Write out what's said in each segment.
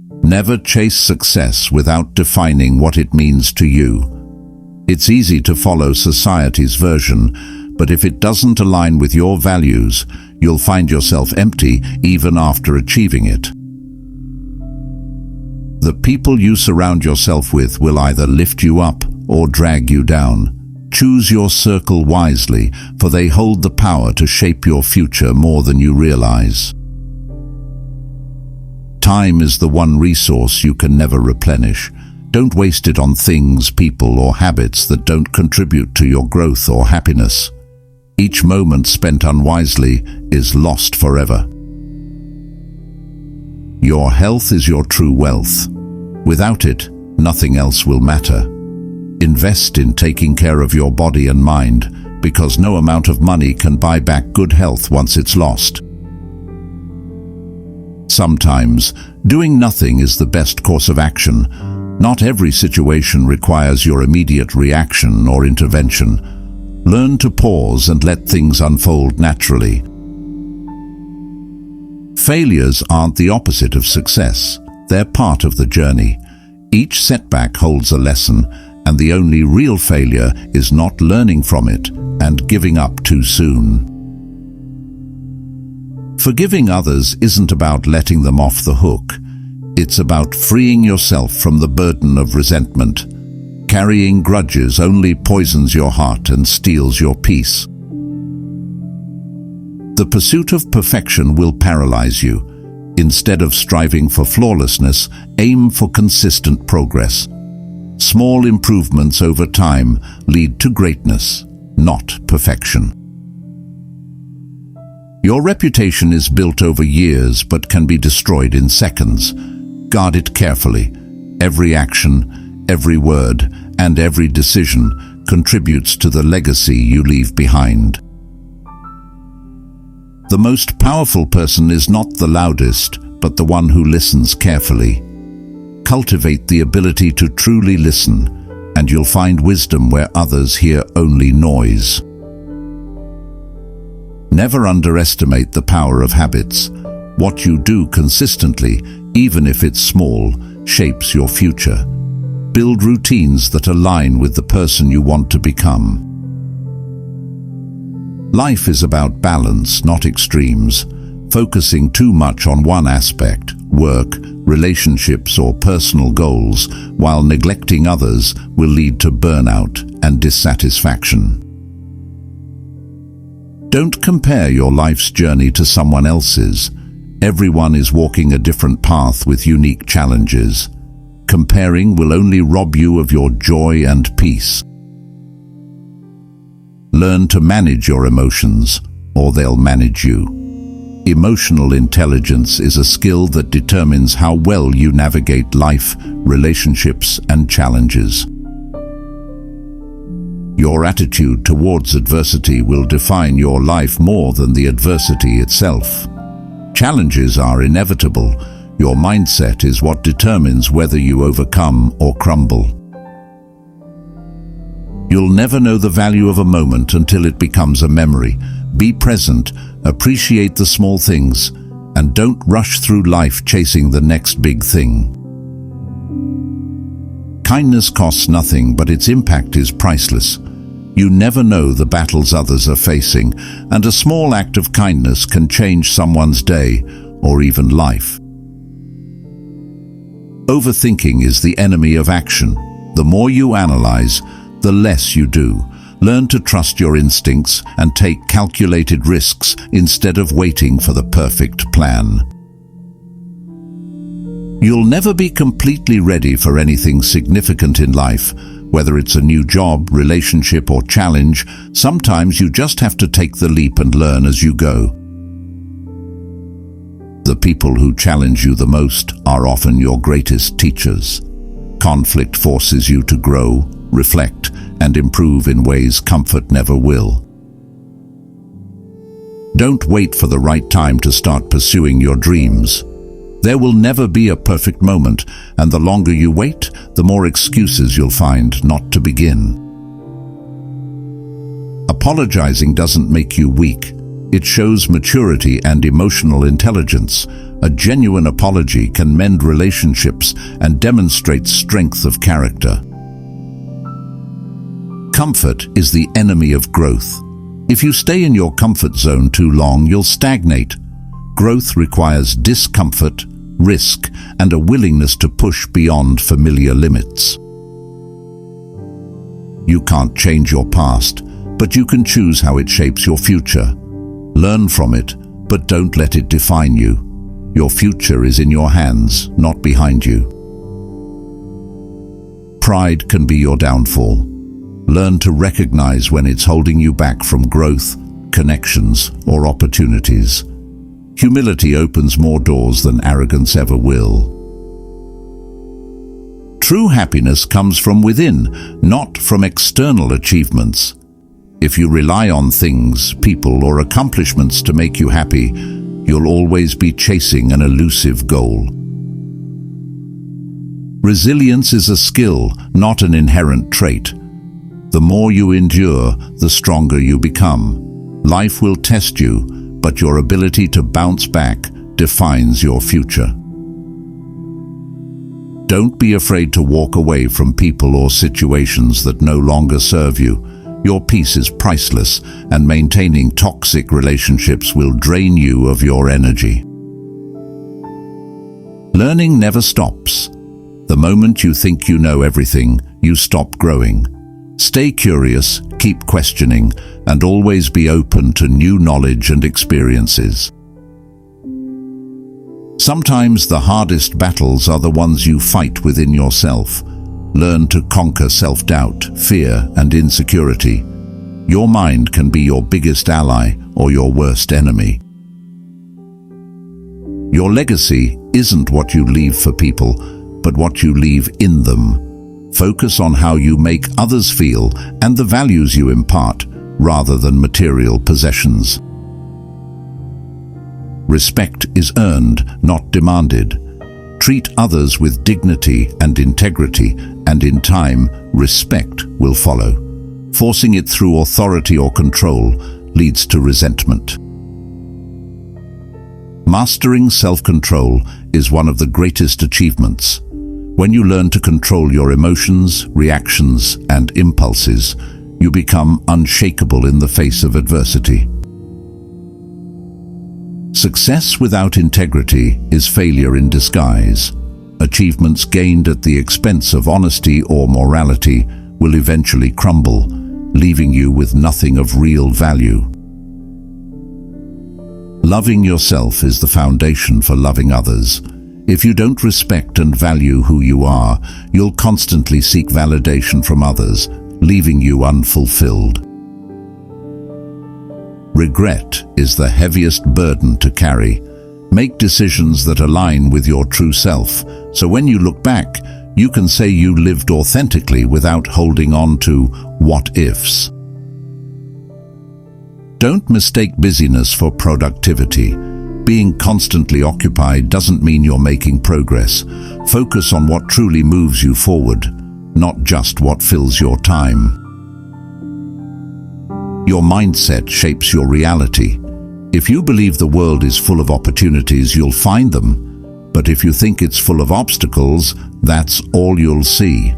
Never chase success without defining what it means to you. It's easy to follow society's version, but if it doesn't align with your values, you'll find yourself empty even after achieving it. The people you surround yourself with will either lift you up or drag you down. Choose your circle wisely, for they hold the power to shape your future more than you realize. Time is the one resource you can never replenish. Don't waste it on things, people, or habits that don't contribute to your growth or happiness. Each moment spent unwisely is lost forever. Your health is your true wealth. Without it, nothing else will matter. Invest in taking care of your body and mind, because no amount of money can buy back good health once it's lost. Sometimes, doing nothing is the best course of action. Not every situation requires your immediate reaction or intervention. Learn to pause and let things unfold naturally. Failures aren't the opposite of success. They're part of the journey. Each setback holds a lesson, and the only real failure is not learning from it and giving up too soon. Forgiving others isn't about letting them off the hook. It's about freeing yourself from the burden of resentment. Carrying grudges only poisons your heart and steals your peace. The pursuit of perfection will paralyze you. Instead of striving for flawlessness, aim for consistent progress. Small improvements over time lead to greatness, not perfection. Your reputation is built over years but can be destroyed in seconds. Guard it carefully. Every action, every word, and every decision contributes to the legacy you leave behind. The most powerful person is not the loudest, but the one who listens carefully. Cultivate the ability to truly listen, and you'll find wisdom where others hear only noise. Never underestimate the power of habits. What you do consistently, even if it's small, shapes your future. Build routines that align with the person you want to become. Life is about balance, not extremes. Focusing too much on one aspect, work, relationships, or personal goals, while neglecting others, will lead to burnout and dissatisfaction. Don't compare your life's journey to someone else's. Everyone is walking a different path with unique challenges. Comparing will only rob you of your joy and peace. Learn to manage your emotions, or they'll manage you. Emotional intelligence is a skill that determines how well you navigate life, relationships, and challenges. Your attitude towards adversity will define your life more than the adversity itself. Challenges are inevitable. Your mindset is what determines whether you overcome or crumble. You'll never know the value of a moment until it becomes a memory. Be present, appreciate the small things, and don't rush through life chasing the next big thing. Kindness costs nothing, but its impact is priceless. You never know the battles others are facing, and a small act of kindness can change someone's day or even life. Overthinking is the enemy of action. The more you analyze, the less you do. Learn to trust your instincts and take calculated risks instead of waiting for the perfect plan. You'll never be completely ready for anything significant in life. Whether it's a new job, relationship, or challenge, sometimes you just have to take the leap and learn as you go. The people who challenge you the most are often your greatest teachers. Conflict forces you to grow, reflect, and improve in ways comfort never will. Don't wait for the right time to start pursuing your dreams. There will never be a perfect moment, and the longer you wait, the more excuses you'll find not to begin. Apologizing doesn't make you weak. It shows maturity and emotional intelligence. A genuine apology can mend relationships and demonstrate strength of character. Comfort is the enemy of growth. If you stay in your comfort zone too long, you'll stagnate. Growth requires discomfort, risk, and a willingness to push beyond familiar limits. You can't change your past, but you can choose how it shapes your future. Learn from it, but don't let it define you. Your future is in your hands, not behind you. Pride can be your downfall. Learn to recognize when it's holding you back from growth, connections, or opportunities. Humility opens more doors than arrogance ever will. True happiness comes from within, not from external achievements. If you rely on things, people, or accomplishments to make you happy, you'll always be chasing an elusive goal. Resilience is a skill, not an inherent trait. The more you endure, the stronger you become. Life will test you, but your ability to bounce back defines your future. Don't be afraid to walk away from people or situations that no longer serve you. Your peace is priceless, and maintaining toxic relationships will drain you of your energy. Learning never stops. The moment you think you know everything, you stop growing. Stay curious, keep questioning, and always be open to new knowledge and experiences. Sometimes the hardest battles are the ones you fight within yourself. Learn to conquer self-doubt, fear, and insecurity. Your mind can be your biggest ally or your worst enemy. Your legacy isn't what you leave for people, but what you leave in them. Focus on how you make others feel and the values you impart, rather than material possessions. Respect is earned, not demanded. Treat others with dignity and integrity, and in time, respect will follow. Forcing it through authority or control leads to resentment. Mastering self-control is one of the greatest achievements. When you learn to control your emotions, reactions, and impulses, you become unshakable in the face of adversity. Success without integrity is failure in disguise. Achievements gained at the expense of honesty or morality will eventually crumble, leaving you with nothing of real value. Loving yourself is the foundation for loving others. If you don't respect and value who you are, you'll constantly seek validation from others, leaving you unfulfilled. Regret is the heaviest burden to carry. Make decisions that align with your true self, so when you look back, you can say you lived authentically without holding on to what-ifs. Don't mistake busyness for productivity. Being constantly occupied doesn't mean you're making progress. Focus on what truly moves you forward, not just what fills your time. Your mindset shapes your reality. If you believe the world is full of opportunities, you'll find them. But if you think it's full of obstacles, that's all you'll see.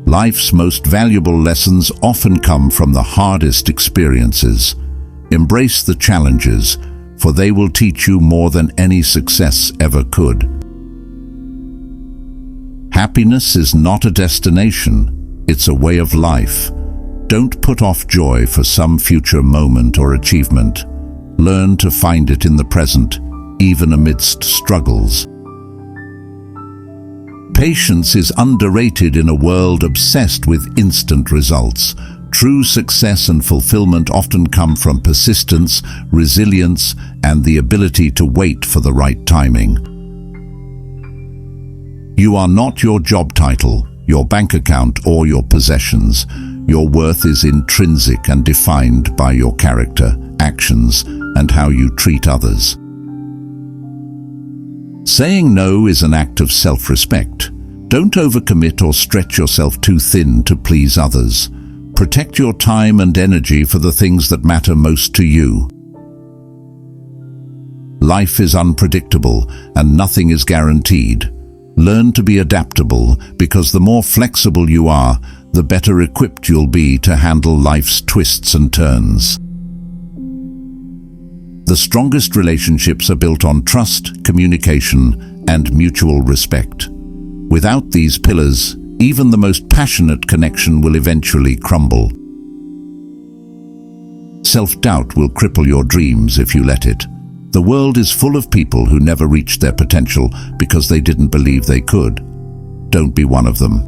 Life's most valuable lessons often come from the hardest experiences. Embrace the challenges, for they will teach you more than any success ever could. Happiness is not a destination, it's a way of life. Don't put off joy for some future moment or achievement. Learn to find it in the present, even amidst struggles. Patience is underrated in a world obsessed with instant results. True success and fulfillment often come from persistence, resilience, and the ability to wait for the right timing. You are not your job title, your bank account, or your possessions. Your worth is intrinsic and defined by your character, actions, and how you treat others. Saying no is an act of self-respect. Don't overcommit or stretch yourself too thin to please others. Protect your time and energy for the things that matter most to you. Life is unpredictable and nothing is guaranteed. Learn to be adaptable, because the more flexible you are, the better equipped you'll be to handle life's twists and turns. The strongest relationships are built on trust, communication, and mutual respect. Without these pillars, even the most passionate connection will eventually crumble. Self-doubt will cripple your dreams if you let it. The world is full of people who never reached their potential because they didn't believe they could. Don't be one of them.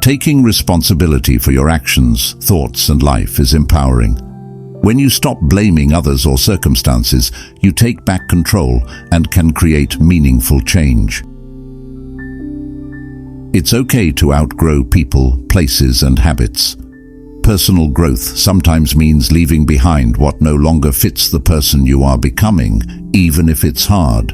Taking responsibility for your actions, thoughts, and life is empowering. When you stop blaming others or circumstances, you take back control and can create meaningful change. It's okay to outgrow people, places, and habits. Personal growth sometimes means leaving behind what no longer fits the person you are becoming, even if it's hard.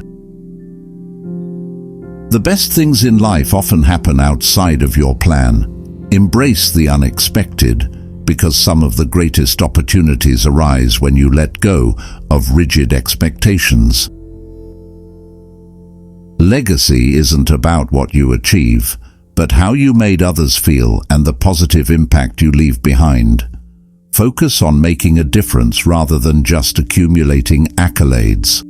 The best things in life often happen outside of your plan. Embrace the unexpected, because some of the greatest opportunities arise when you let go of rigid expectations. Legacy isn't about what you achieve, but how you made others feel and the positive impact you leave behind. Focus on making a difference rather than just accumulating accolades.